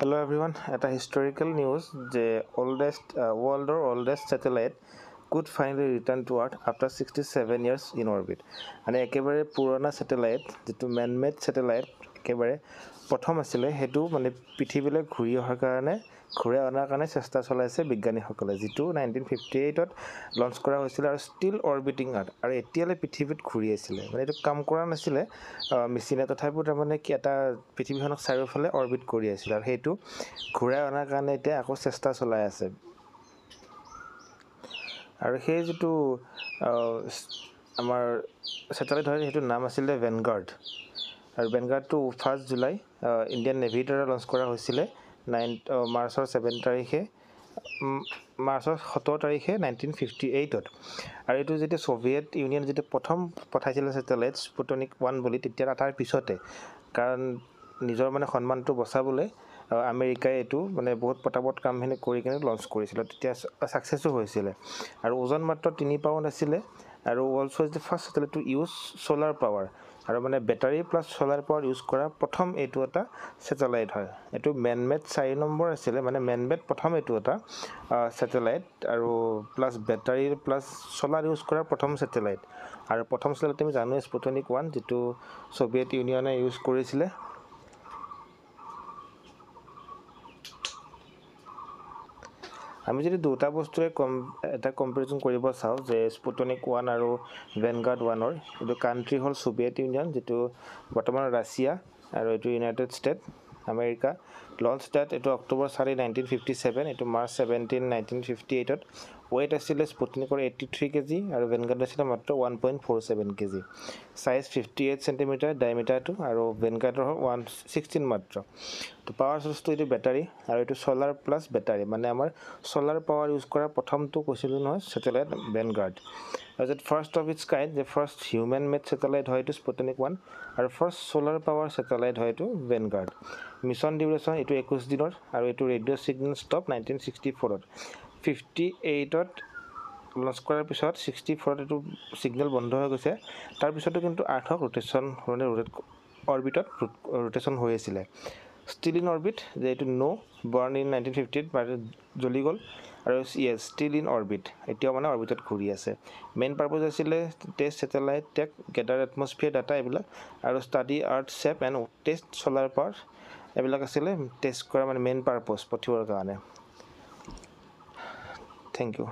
Hello everyone. At a historical news, the world's oldest satellite could finally return to Earth after 67 years in orbit. And একেবাৰে পুৰণা satellite, যেটো man-made satellite, একেবাৰে প্ৰথম আছিলে হেতু মানে পৃথিৱীলৈ ঘূৰি অহাৰ কাৰণে ঘূৰাই অনাৰ কাৰণে চেষ্টা চলাইছে বিজ্ঞানীসকলে যেটো 1958 ত লঞ্চ কৰা হৈছিল আৰু ষ্টিল অৰ্বিটিং আৰ্থ আৰু এতিয়ালৈ পৃথিৱীত ঘূৰি আছিল মানে এটো কাম কৰা নাছিলে মেচিনে তথাপিও তাৰ মানে কি এটা পৃথিৱীখনক চাৰিওফালে অৰ্বিট কৰি আছিল আৰু হেতু ঘূৰাই অনাৰ কাৰণে এতিয়া আকৌ চেষ্টা চলাই আছে আৰু সেই যেটো আমাৰ স্যাটেলাইট হয় হেতু নাম আছিল ভেনগাৰ্ড আৰু ভেনগাৰ্ডটো 1 জুলাই ইণ্ডিয়ান নেভিৰ দ্বাৰা লঞ্চ কৰা হৈছিল মাৰ্চৰ 7 তাৰিখে মাৰ্চৰ 17 তাৰিখে 1958 ত আৰু এটো যেতে সোভিয়েট ইউনিয়ন যেতে প্ৰথম পঠাইছিল স্যাটেলাইট স্পুটনিক 1 বুলি তেতিয়া তাৰ পিছতে কাৰণ নিজৰ মানে সম্মানটো বচাবলৈ আমেৰিকাই এটো মানে বহুত পটাপট কামখিনি কৰি কিনে লঞ্চ কৰিছিল তেতিয়া সাকসেসও হৈছিল আৰু ওজন মাত্ৰ 3 পাউণ্ড আছিল আৰু also is the first satellite to use solar power আৰু মানে ব্যাটাৰি প্লাস সোলাৰ পাৱাৰ ইউজ কৰা প্ৰথম এটো এটা স্যাটেলাইট হয় এটো ম্যান-মেড 4 নম্বৰ আছিল মানে ম্যান-মেড প্ৰথম এটো এটা স্যাটেলাইট আৰু প্লাস ব্যাটাৰি প্লাস সোলাৰ ইউজ কৰা প্ৰথম স্যাটেলাইট আৰু প্ৰথম স্যাটেলাইট আমি জানো স্পুটনিক 1 যেটো সোভিয়েট ইউনিয়নে ইউজ কৰিছিল আমি যদি দুটা বস্তুৰে এটা কম্পাৰিজন কৰিব চাও যে স্পুটনিক 1 আৰু ভেনগাৰ্ড 1 ৰ এটো কান্ট্ৰি হল সোভিয়েট ইউনিয়ন যেটো বৰ্তমান ৰাছিয়া আৰু এটো united state America launch date এটো অক্টোবৰ 4 1957 এটো মাৰ্চ 17 1958 ত weight আছিল স্পুটনিকৰ 83 কেজি আৰু ভেনগাৰ্ড আছিল মাত্ৰ 1.47 কেজি সাইজ 58 সেন্টিমিটাৰ ডায়ামিটাৰটো আৰু ভেনগাৰ্ডৰ 116 মাত্ৰ তো পাৱাৰ সোৰ্সটো এটো ব্যাটাৰি আৰু এটো সোলাৰ প্লাস ব্যাটাৰি মানে আমাৰ সোলাৰ পাৱাৰ ইউজ কৰা প্ৰথমটো কৈছিলো নহয় satellite Vanguard as it first of its kind the first human made satellite হয় to Sputnik 1 আৰু first solar power satellite হয় to Vanguard mission duration এটো 21 দিনৰ আৰু এটো ৰেডিও সিগনেল ষ্টপ 1964 ত 58 ত লঞ্চ কৰাৰ পিছত 64 ত এটো সিগনেল বন্ধ হৈ গৈছে তাৰ পিছতো কিন্তু আৰ্থক ৰোটেশন মানে অৰ্বিটত ৰোটেশন হৈ আছিল still in orbit যে এটো নো born in 1958 বাৰ জ্বলি গল আৰু yes still in orbit এতিয়া মানে অৰ্বিটত ঘূৰি আছে মেইন পাৰপজ আছিল test satellite take gather atmosphere data এবিলা আৰু study earth shape and test solar power এবিলা আছিল টেষ্ট কৰা মানে মেইন পাৰপজ পঠিওৱাৰ কাৰণে থ্যাংক ইউ